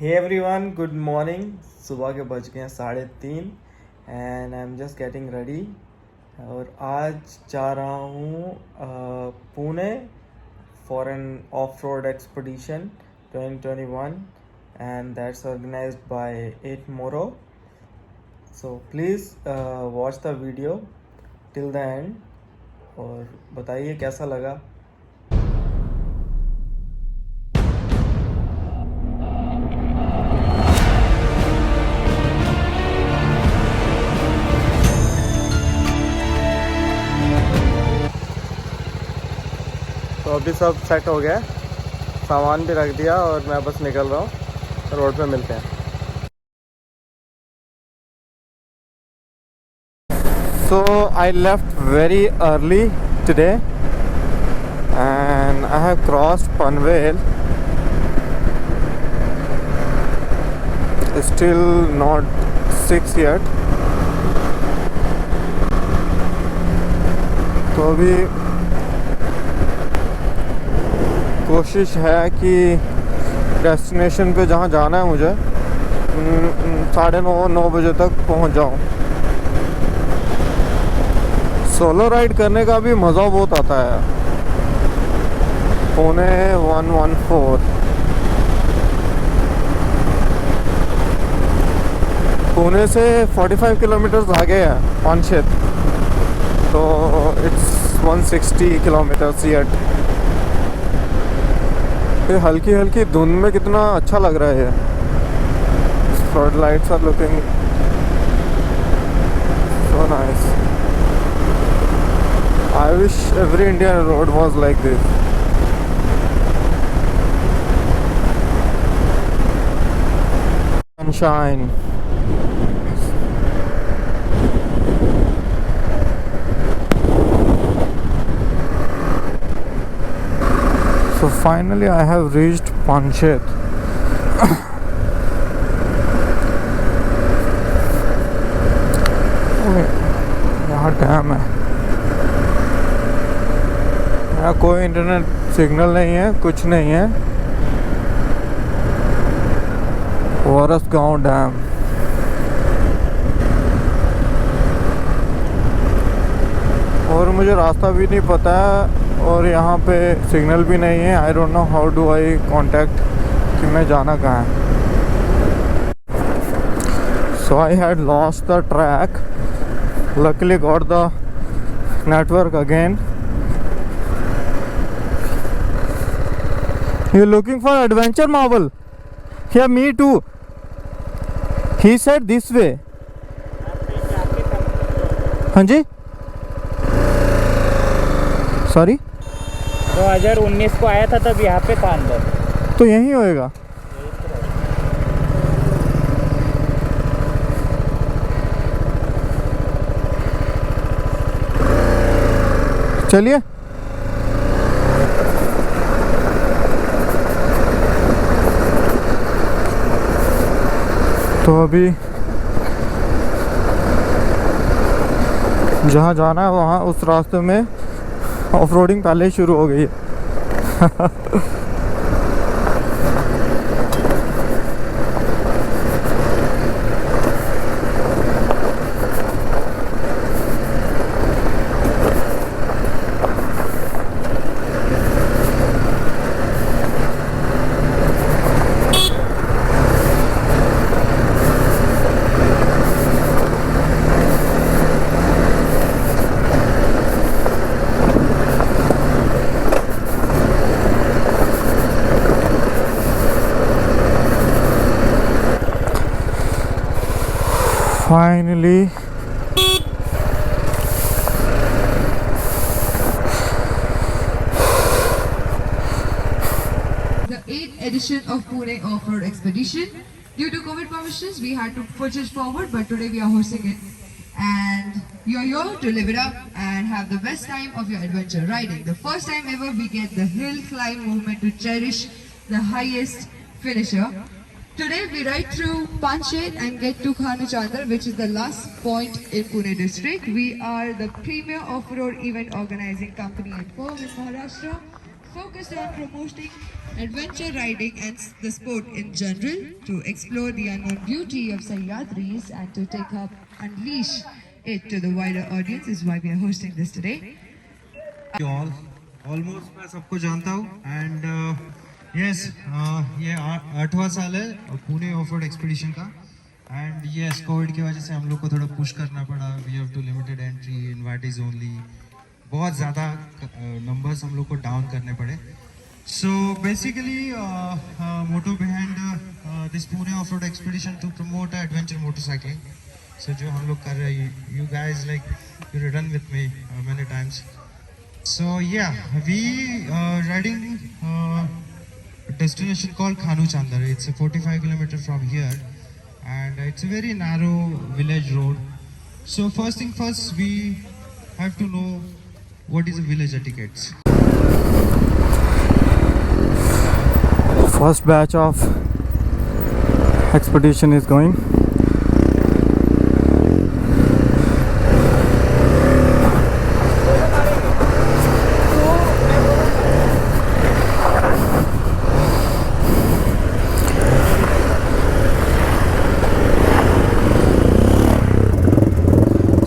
Hey everyone, good morning. सुबह के बज गए हैं 3:30 and I am just getting ready. और आज जा रहा हूँ Pune for an off road expedition 2021 and that's organised by 8 मोरो। So please watch the video till the end और बताइए कैसा लगा। तो अभी सब सेट हो गया, सामान भी रख दिया और मैं बस निकल रहा हूँ। रोड पे मिलते हैं। So I left very early today and I have crossed Panvel. Still not 6 yet. तो अभी कोशिश है कि डेस्टिनेशन पे जहाँ जाना है मुझे 9:30 बजे तक पहुँच जाऊँ। सोलो राइड करने का भी मज़ा बहुत आता है। पुणे 114 पुणे से 45 किलोमीटर आगे है पानशेत, तो इट्स 160 किलोमीटर्स येट। ये हल्की हल्की धुंध में कितना अच्छा लग रहा है। Flood lights are looking so nice. I wish every Indian road was like this. Sunshine. So finally I have reached Panshet. यहाँ डैम है। यहाँ कोई इंटरनेट सिग्नल नहीं है, कुछ नहीं है। गांव डैम। और मुझे रास्ता भी नहीं पता है और यहाँ पे सिग्नल भी नहीं है। I don't know how do I contact कि मैं जाना कहाँ है। So I had lost the track, luckily got the network again. You looking for adventure Maval? Yeah me too. He said this way. हाँ जी, सॉरी 2019 को आया था तब यहाँ पे था अंदर। तो यही होएगा। चलिए। तो अभी जहाँ जाना है वहाँ उस रास्ते में ऑफ रोडिंग पहले ही शुरू हो गई है। Finally, the 8th edition of Pune Off-road Expedition. Due to COVID permissions, we had to push it forward, but today we are hosting it. And you're here to live it up and have the best time of your adventure riding. The first time ever we get the hill climb movement to cherish the highest finisher. Today we ride through Panshet and get to Chandar, which is the last point in Pune district. We are the premier off-road event organizing company at home in Maharashtra, focused on promoting adventure riding and the sport in general, to explore the unknown beauty of Sahyadris and to take up, unleash it to the wider audience is why we are hosting this today. You all almost मैं सबको जानता हूँ and yes ये 8वां साल है Pune off-road expedition का and yes Covid की वजह से हम लोग को थोड़ा पुश करना पड़ा. We have to limited entry, invitees only, बहुत ज़्यादा numbers हम लोग को डाउन करने पड़े. So basically motto behind this Pune Off-road Expedition to promote adventure motorcycling. So जो हम लोग कर रहे हैं, you guys like you ridden with me many times. So yeah, we riding a destination called Khanu Chandar. It's a 45 kilometers from here, and it's a very narrow village road. So first thing first, we have to know what is a village etiquette. First batch of expedition is going.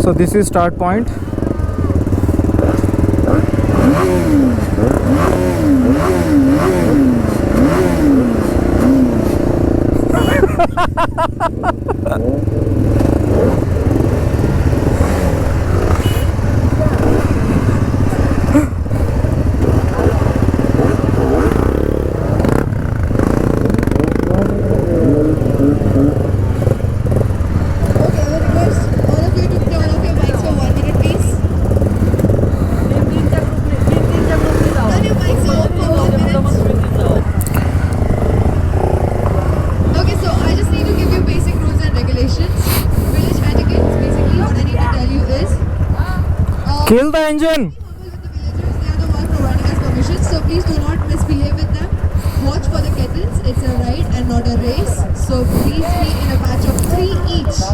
So this is start point. Kill the engine! They are the one providing us permission, so please do not misbehave with them. Watch for the kettles, it's a ride and not a race. So please be in a batch of 3 each.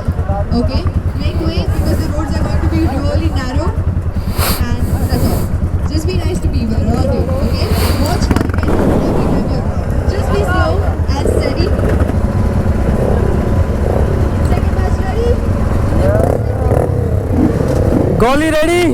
Okay? Make way because the roads are going to be really narrow. And that's all. Just be nice to people around you. Okay? Watch for the kettles every time you're around. Just be slow and steady. Second batch ready? Golly ready?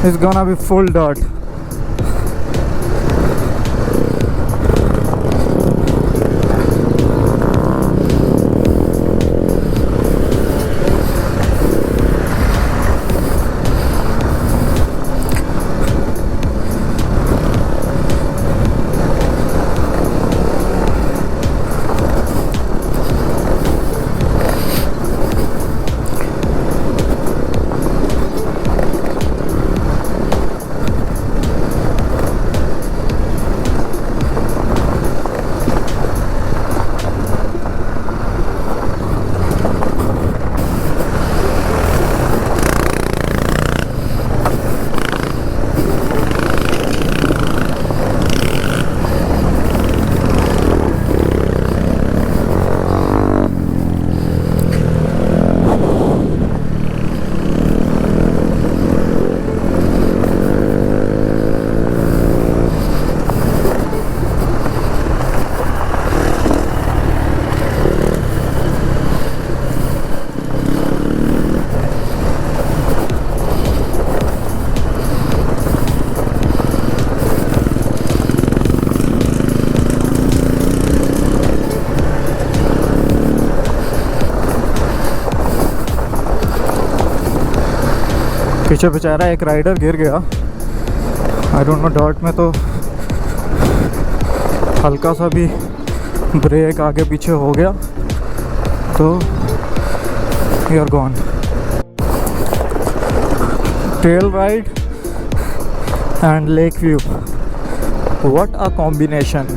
It's gonna be full dirt. पीछे बेचारा एक rider गिर गया। आई don't no, dot में तो हल्का सा भी ब्रेक आगे पीछे हो गया तो you are gone. Tail ride and lake view, what a combination.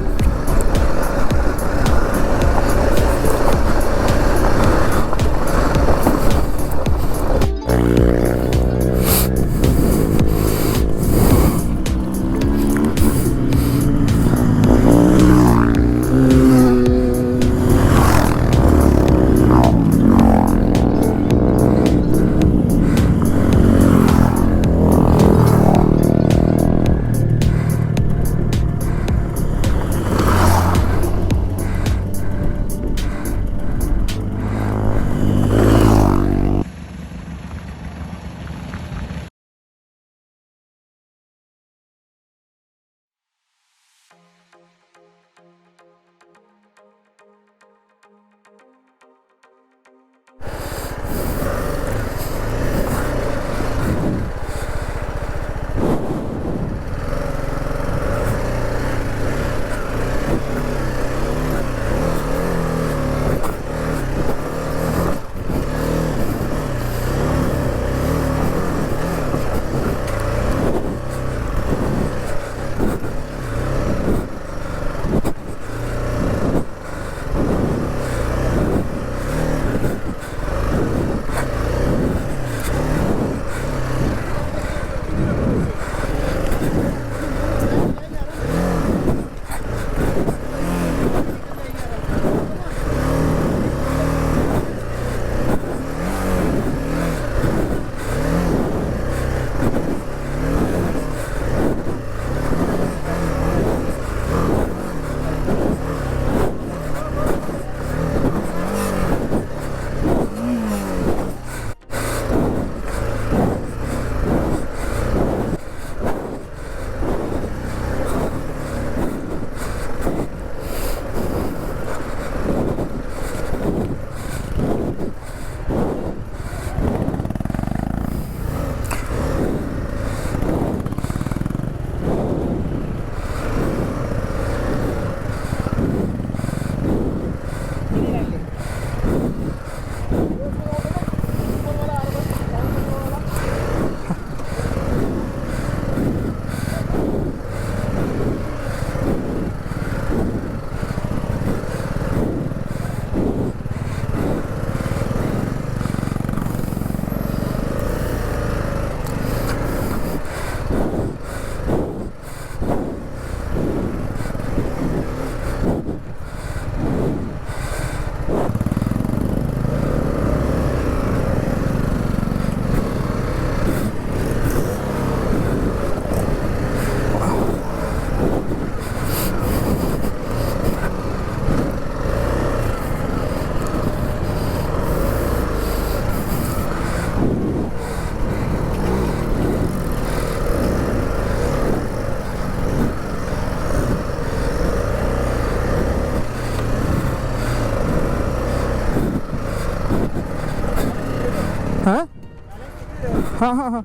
हाँ हाँ हाँ हाँ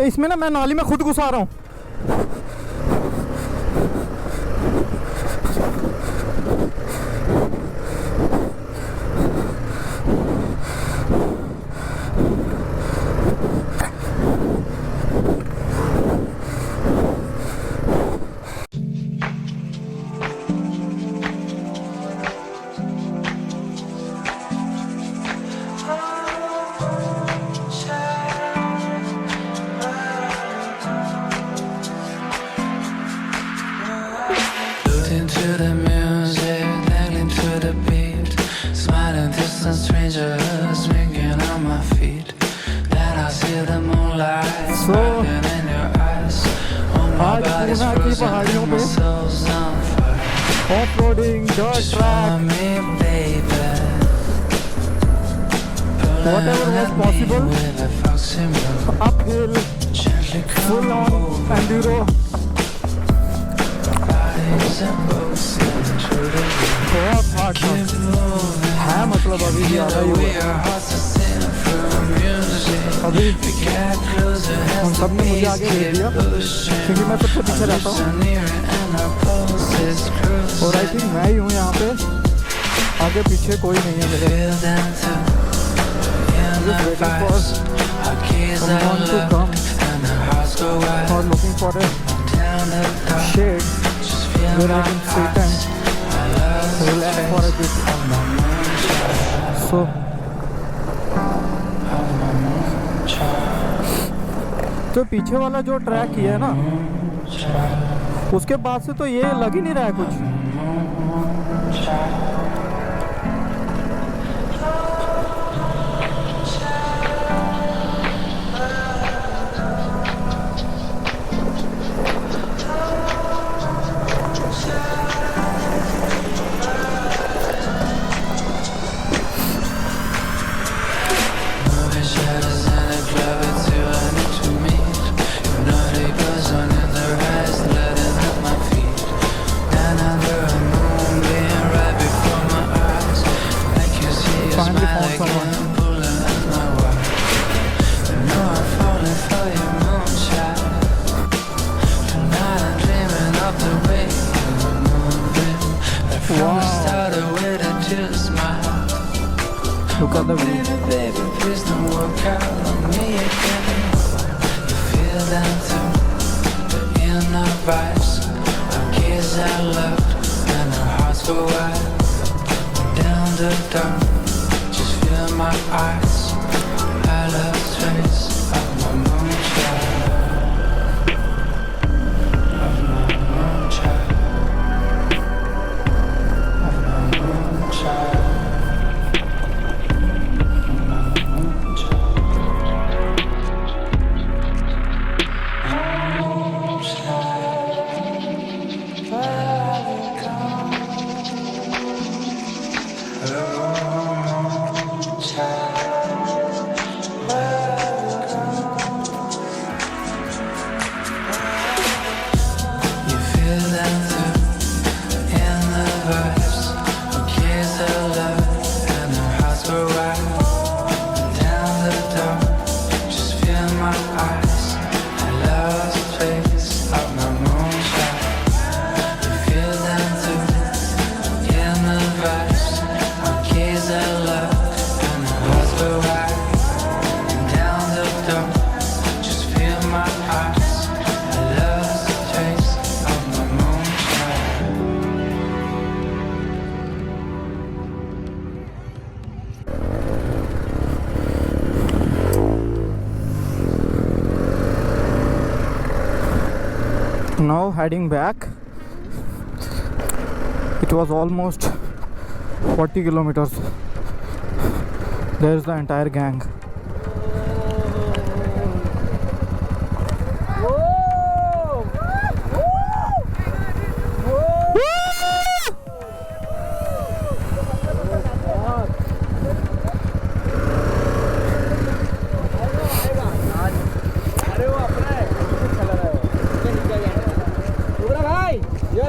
इसमें ना मैं नाली में खुद घुसा रहा हूँ। To the music, dangling to the beat, smiling distant strangers, winking on my feet. Then I see the moonlight sparkling in your eyes. Oh, my body's frozen and my soul's on fire. Off-roading, dirt Just track, follow me, baby. whatever was possible, With a foxy moon, uphill, gently full on Enduro. बहुत hard है, मतलब अभी भी ज़्यादा ही हुआ। अभी उन सब ने मुझे आगे भेज दिया क्योंकि मैं सबसे पीछे रहता हूँ, और आई थिंक मैं ही हूँ यहाँ पे, आगे पीछे कोई नहीं है मेरे। Someone to come or looking for a shade where I can sit and relax for a bit. So तो पीछे वाला जो ट्रैक किया है ना, उसके बाद से तो ये लग ही नहीं रहा है कुछ। Finally found someone. Wow. Look at the view. Baby, please don't work out on me again. You feel that too, the inner vibes. Our kids are loved and our hearts go wide. Down the dark, just feel my eyes. I love trace of my moonshine. Of my moonshine. Of my moonshine. Now heading back. It was almost 40 kilometers. There's the entire gang.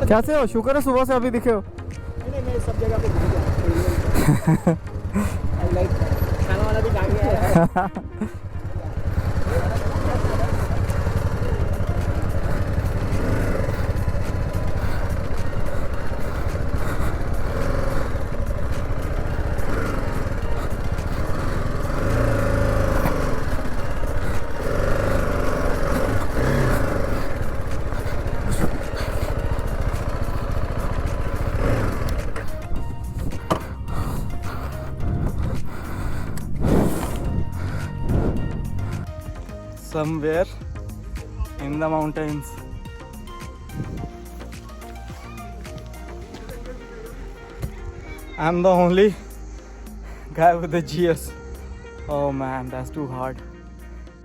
कैसे हो? शुक्र है सुबह से अभी दिखे हो। मैं सब जगह पे घूम गया। लाइक खाना वाला भी खा गया। Somewhere in the mountains. I'm the only guy with the GS. Oh man, that's too hard.